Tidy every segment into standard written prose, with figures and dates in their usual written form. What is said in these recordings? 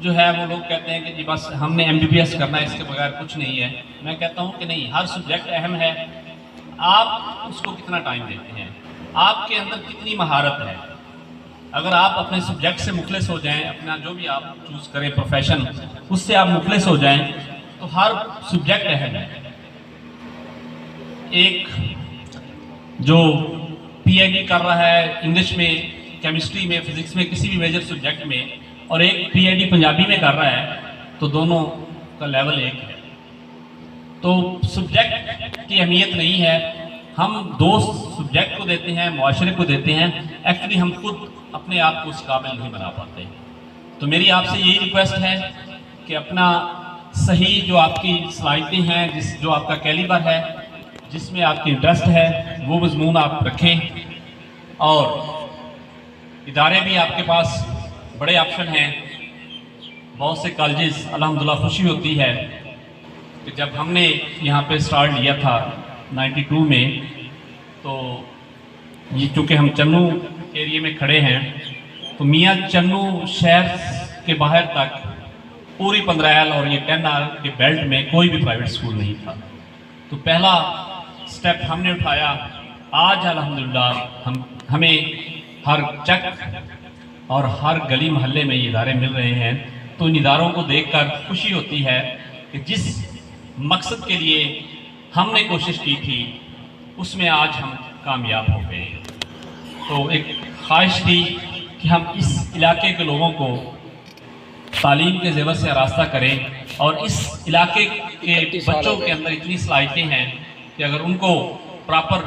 جو ہے وہ لوگ کہتے ہیں کہ جی بس ہم نے MBBS کرنا ہے، اس کے بغیر کچھ نہیں ہے. میں کہتا ہوں کہ نہیں، ہر سبجیکٹ اہم ہے. آپ اس کو کتنا ٹائم دیتے ہیں، آپ کے اندر کتنی مہارت ہے. اگر آپ اپنے سبجیکٹ سے مخلص ہو جائیں، اپنا جو بھی آپ چوز کریں پروفیشن، اس سے آپ مخلص ہو جائیں تو ہر سبجیکٹ اہم ہے. ایک جو PhD کر رہا ہے انگلش میں، کیمسٹری میں، فزکس میں، کسی بھی میجر سبجیکٹ میں، اور ایک PhD پنجابی میں کر رہا ہے، تو دونوں کا لیول ایک ہے. تو سبجیکٹ کی اہمیت نہیں ہے، ہم دوست سبجیکٹ کو دیتے ہیں، معاشرے کو دیتے ہیں، ایکچولی ہم خود اپنے آپ کو اس قابل نہیں بنا پاتے. تو میری آپ سے یہی ریکویسٹ ہے کہ اپنا صحیح جو آپ کی صلاحیتیں ہیں، جو آپ کا کیلیبر ہے، جس میں آپ کی انٹرسٹ ہے، وہ مضمون آپ رکھیں. اور ادارے بھی آپ کے پاس بڑے آپشن ہیں، بہت سے کالجز الحمدللہ. خوشی ہوتی ہے کہ جب ہم نے یہاں پہ سٹارٹ لیا تھا 92 میں، تو یہ چونکہ ہم چنو ایریے میں کھڑے ہیں، تو میاں چنو شہر کے باہر تک پوری 15 اور یہ 10 کے بیلٹ میں کوئی بھی پرائیویٹ سکول نہیں تھا. تو پہلا سٹیپ ہم نے اٹھایا. آج الحمدللہ ہمیں ہر چک اور ہر گلی محلے میں یہ ادارے مل رہے ہیں. تو ان اداروں کو دیکھ کر خوشی ہوتی ہے کہ جس مقصد کے لیے ہم نے کوشش کی تھی، اس میں آج ہم کامیاب ہو گئے. تو ایک خواہش تھی کہ ہم اس علاقے کے لوگوں کو تعلیم کے زیور سے آراستہ کریں، اور اس علاقے کے بچوں کے اندر اتنی صلاحیتیں ہیں کہ اگر ان کو پراپر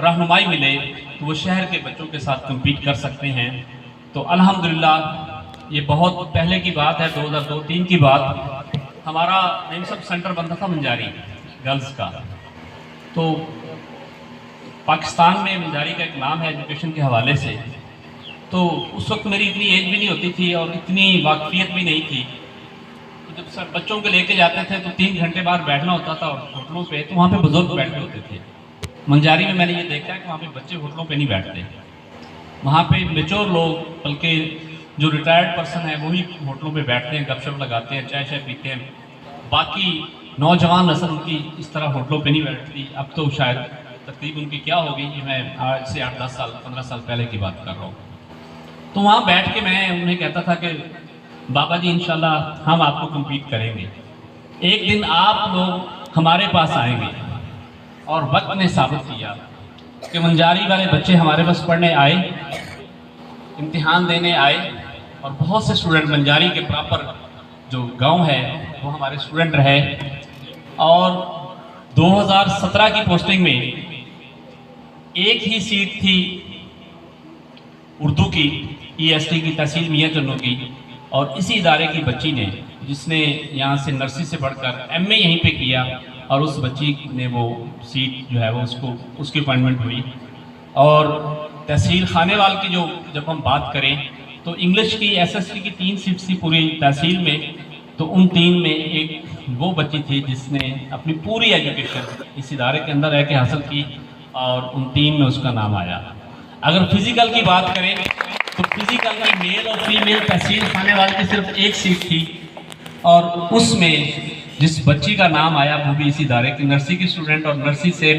رہنمائی ملے تو وہ شہر کے بچوں کے ساتھ کمپیٹ کر سکتے ہیں. تو الحمدللہ یہ بہت پہلے کی بات ہے، 2002-03 کی بات. ہمارا سب سینٹر بنتا تھا منجاری گرلز کا. تو پاکستان میں منجاری کا ایک نام ہے ایجوکیشن کے حوالے سے. تو اس وقت میری اتنی ایج بھی نہیں ہوتی تھی اور اتنی واقفیت بھی نہیں تھی. تو جب سر بچوں کو لے کے جاتے تھے تو 3 گھنٹے بعد بیٹھنا ہوتا تھا ہوٹلوں پہ، تو وہاں پہ بزرگ بیٹھے ہوتے تھے. منجاری میں نے یہ دیکھا ہے کہ وہاں پہ بچے ہوٹلوں پہ نہیں بیٹھتے، وہاں پہ میچور لوگ، بلکہ جو ریٹائرڈ پرسن ہیں وہی ہوٹلوں پہ بیٹھتے ہیں، گپ شپ لگاتے ہیں، چائے شائے پیتے ہیں. باقی نوجوان نسل ان کی اس طرح ہوٹلوں پہ نہیں بیٹھتی. اب تو شاید ترتیب ان کی کیا ہوگی، یہ میں آج سے 8-10 سال 15 سال پہلے کی بات کر رہا ہوں. تو وہاں بیٹھ کے میں انہیں کہتا تھا کہ بابا جی انشاءاللہ ہم آپ کو کمپیٹ کریں گے، ایک دن آپ لوگ ہمارے پاس آئیں گے. اور وقت نے ثابت کیا کہ منجاری والے بچے ہمارے پاس پڑھنے آئے، امتحان دینے آئے، اور بہت سے اسٹوڈنٹ منجاری کے پراپر جو گاؤں ہے وہ ہمارے اسٹوڈنٹ رہے. اور 2017 کی پوسٹنگ میں ایک ہی سیٹ تھی اردو کی، EST کی، تحصیل میاں چنو کی. اور اسی ادارے کی بچی نے، جس نے یہاں سے نرسری سے پڑھ کر MA یہیں پہ کیا، اور اس بچی نے وہ سیٹ جو ہے وہ اس کی اپائنٹمنٹ ہوئی. اور تحصیل خانے وال کی جب ہم بات کریں تو انگلش کی SST کی 3 سیٹس تھی پوری تحصیل میں. تو ان 3 میں ایک وہ بچی تھی جس نے اپنی پوری ایجوکیشن اس ادارے کے اندر رہ کے حاصل کی، اور ان 3 میں اس کا نام آیا. اگر فزیکل کی بات کریں تو فزیکل میں میل اور فیمیل تحصیل خانے وال کی صرف ایک سیٹ تھی، اور اس میں جس بچی کا نام آیا وہ بھی اسی ادارے کی نرسری کی اسٹوڈنٹ، اور نرسری سے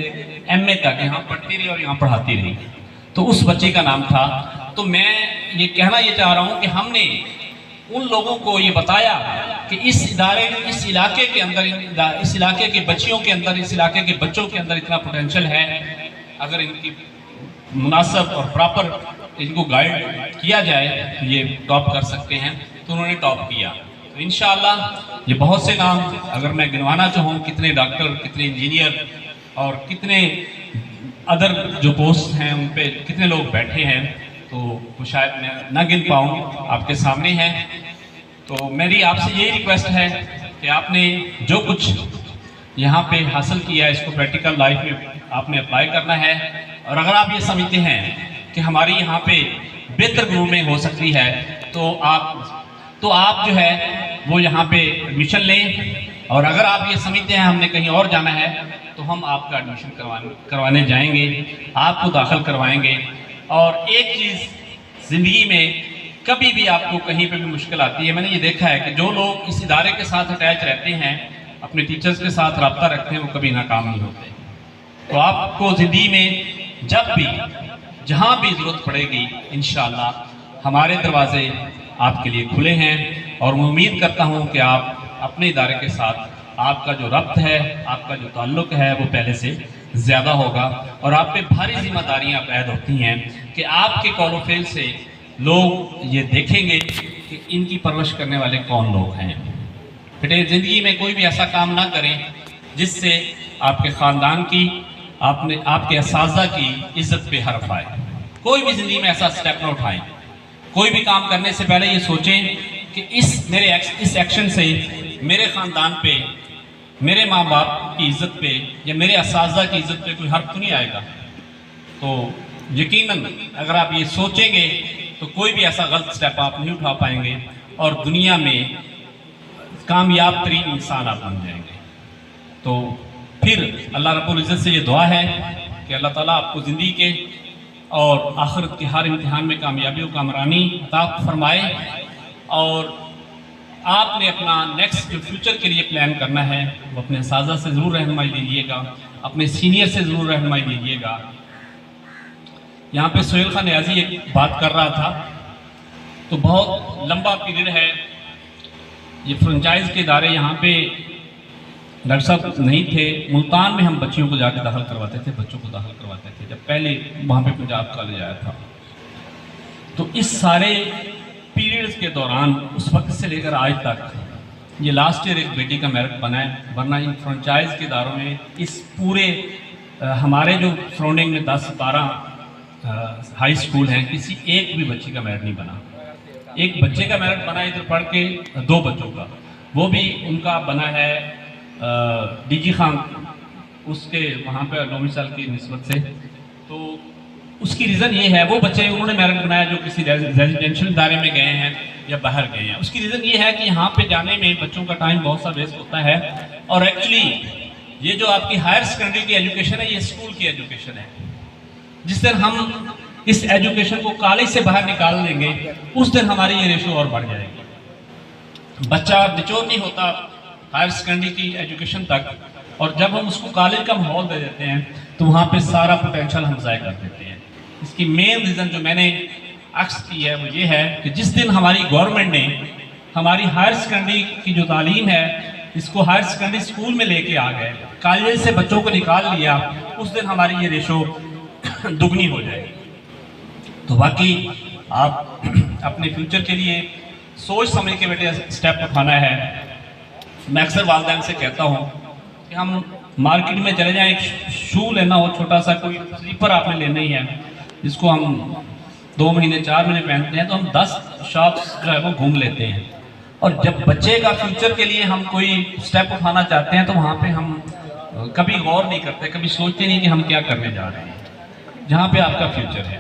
MA تک یہاں پڑھتی رہی اور یہاں پڑھاتی رہی. تو اس بچی کا نام تھا. تو میں یہ کہنا یہ چاہ رہا ہوں کہ ہم نے ان لوگوں کو یہ بتایا کہ اس علاقے کے اندر، اس علاقے کے بچیوں کے اندر، اس علاقے کے بچوں کے اندر اتنا پوٹینشل ہے، اگر ان کی مناسب اور پراپر ان کو گائیڈ کیا جائے تو یہ ٹاپ کر سکتے ہیں. تو انہوں نے ٹاپ کیا. تو انشاءاللہ یہ بہت سے نام اگر میں گنوانا چاہوں، کتنے ڈاکٹر، کتنے انجینئر، اور کتنے ادر جو پوسٹ ہیں ان پہ کتنے لوگ بیٹھے ہیں، تو وہ شاید میں نہ گن پاؤں، آپ کے سامنے ہیں. تو میری آپ سے یہی ریکویسٹ ہے کہ آپ نے جو کچھ یہاں پہ حاصل کیا ہے اس کو پریکٹیکل لائف میں آپ نے اپلائی کرنا ہے. اور اگر آپ یہ سمجھتے ہیں کہ ہماری یہاں پہ بہتر گرومنگ ہو سکتی ہے تو آپ جو ہے وہ یہاں پہ ایڈمیشن لیں. اور اگر آپ یہ سمجھتے ہیں ہم نے کہیں اور جانا ہے تو ہم آپ کا ایڈمیشن کروانے جائیں گے، آپ کو داخل کروائیں گے. اور ایک چیز زندگی میں کبھی بھی آپ کو کہیں پہ بھی مشکل آتی ہے، میں نے یہ دیکھا ہے کہ جو لوگ اس ادارے کے ساتھ اٹیچ رہتے ہیں، اپنے ٹیچرز کے ساتھ رابطہ رکھتے ہیں، وہ کبھی ناکام نہیں ہوتے۔ تو آپ کو زندگی میں جب بھی جہاں بھی ضرورت پڑے گی انشاءاللہ ہمارے دروازے آپ کے لیے کھلے ہیں، اور میں امید کرتا ہوں کہ آپ اپنے ادارے کے ساتھ آپ کا جو ربط ہے، آپ کا جو تعلق ہے وہ پہلے سے زیادہ ہوگا، اور آپ پہ بھاری ذمہ داریاں عائد ہوتی ہیں کہ آپ کے قول و فعل سے لوگ یہ دیکھیں گے کہ ان کی پرورش کرنے والے کون لوگ ہیں۔ بیٹے زندگی میں کوئی بھی ایسا کام نہ کریں جس سے آپ کے خاندان کی، آپ کے اساتذہ کی عزت پہ حرف آئے۔ کوئی بھی زندگی میں ایسا سٹیپ نہ اٹھائیں۔ کوئی بھی کام کرنے سے پہلے یہ سوچیں کہ اس ایکشن سے میرے خاندان پہ، میرے ماں باپ کی عزت پہ یا میرے اساتذہ کی عزت پہ کوئی حرف تو نہیں آئے گا۔ تو یقیناً اگر آپ یہ سوچیں گے تو کوئی بھی ایسا غلط سٹیپ آپ نہیں اٹھا پائیں گے، اور دنیا میں کامیاب ترین انسان آپ بن جائیں گے۔ تو پھر اللہ رب العزت سے یہ دعا ہے کہ اللہ تعالیٰ آپ کو زندگی کے اور آخرت کے ہر امتحان میں کامیابی و کامرانی عطا فرمائے، اور آپ نے اپنا نیکسٹ جو فیوچر کے لیے پلان کرنا ہے وہ اپنے اساتذہ سے ضرور رہنمائی لیجیے گا، اپنے سینئر سے ضرور رہنمائی لیجیے گا۔ یہاں پہ سہیل خان نیازی ایک بات کر رہا تھا، تو بہت لمبا پیریڈ ہے یہ فرنچائز کے ادارے، یہاں پہ ڈاکٹر صاحب نہیں تھے، ملتان میں ہم بچیوں کو جا کے داخل کرواتے تھے، بچوں کو داخل کرواتے تھے جب پہلے وہاں پہ پنجاب کالج آیا تھا۔ تو اس سارے پیریڈز کے دوران اس وقت سے لے کر آج تک یہ لاسٹ ایئر ایک بیٹی کا میرٹ بنا ہے، ورنہ ان فرنچائز کے اداروں میں اس پورے ہمارے جو سراؤنڈنگ میں 10-12 ہائی اسکول ہیں، کسی ایک بھی بچی کا میرٹ نہیں بنا۔ ایک بچے کا میرٹ بنا ادھر پڑھ کے 2 بچوں کا، وہ بھی ان کا بنا ہے ڈی جی خان اس کے وہاں پہ 9ویں سال کی نسبت سے۔ تو اس کی ریزن یہ ہے، وہ بچے انہوں نے میرٹ بنایا جو کسی ریزیڈینشل ادارے میں گئے ہیں یا باہر گئے ہیں۔ اس کی ریزن یہ ہے کہ یہاں پہ جانے میں بچوں کا ٹائم بہت سا ویسٹ ہوتا ہے، اور ایکچولی یہ جو آپ کی ہائر سیکنڈری کی ایجوکیشن ہے یہ اسکول کی ایجوکیشن ہے۔ جس دن ہم اس ایجوکیشن کو کالج سے باہر نکال دیں گے اس دن ہماری یہ ریشو اور بڑھ جائے گی۔ بچہ میچور نہیں ہوتا ہائر سیکنڈری کی ایجوکیشن تک، اور جب ہم اس کو کالج کا ماحول دے دیتے ہیں تو وہاں پہ سارا پوٹینشل ہم ضائع کر دیتے ہیں۔ اس کی مین ریزن جو میں نے عکس کی ہے وہ یہ ہے کہ جس دن ہماری گورنمنٹ نے ہماری ہائر سیکنڈری کی جو تعلیم ہے اس کو ہائر سیکنڈری اسکول میں لے کے آ گئے، کالج سے بچوں کو نکال لیا، اس دن ہماری یہ ریشو دگنی ہو جائے گی۔ تو باقی آپ اپنے فیوچر کے لیے سوچ سمجھ کے بیٹے سٹیپ اٹھانا ہے۔ میں اکثر والدین سے کہتا ہوں کہ ہم مارکیٹ میں چلے جائیں، ایک شو لینا ہو چھوٹا سا، کوئی سلیپر آپ نے لینا ہی ہے جس کو ہم 2 مہینے 4 مہینے پہنتے ہیں، تو ہم 10 شاپس جو ہے وہ گھوم لیتے ہیں۔ اور جب بچے کا فیوچر کے لیے ہم کوئی سٹیپ اٹھانا چاہتے ہیں تو وہاں پہ ہم کبھی غور نہیں کرتے، کبھی سوچتے نہیں کہ ہم کیا کرنے جا رہے ہیں جہاں پہ آپ کا فیوچر ہے۔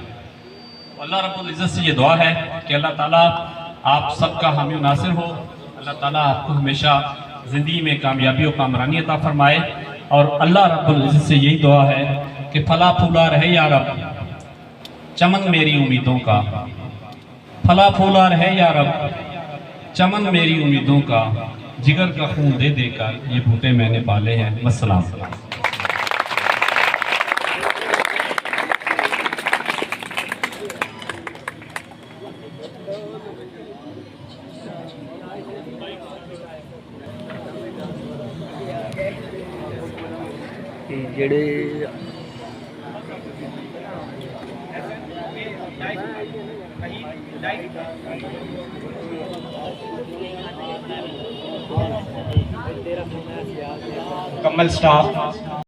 اللہ رب العزت سے یہ دعا ہے کہ اللہ تعالیٰ آپ سب کا حامی و ناصر ہو، اللہ تعالیٰ آپ کو ہمیشہ زندگی میں کامیابی و کامرانی عطا فرمائے، اور اللہ رب العزت سے یہی دعا ہے کہ پھلا پھولا رہے یا رب چمن میری امیدوں کا، پھلا پھولا رہے یا رب چمن میری امیدوں کا، جگر کا خون دے دے کر یہ بوٹے میں نے پالے ہیں۔ والسلام۔ جڑے مکمل سٹاف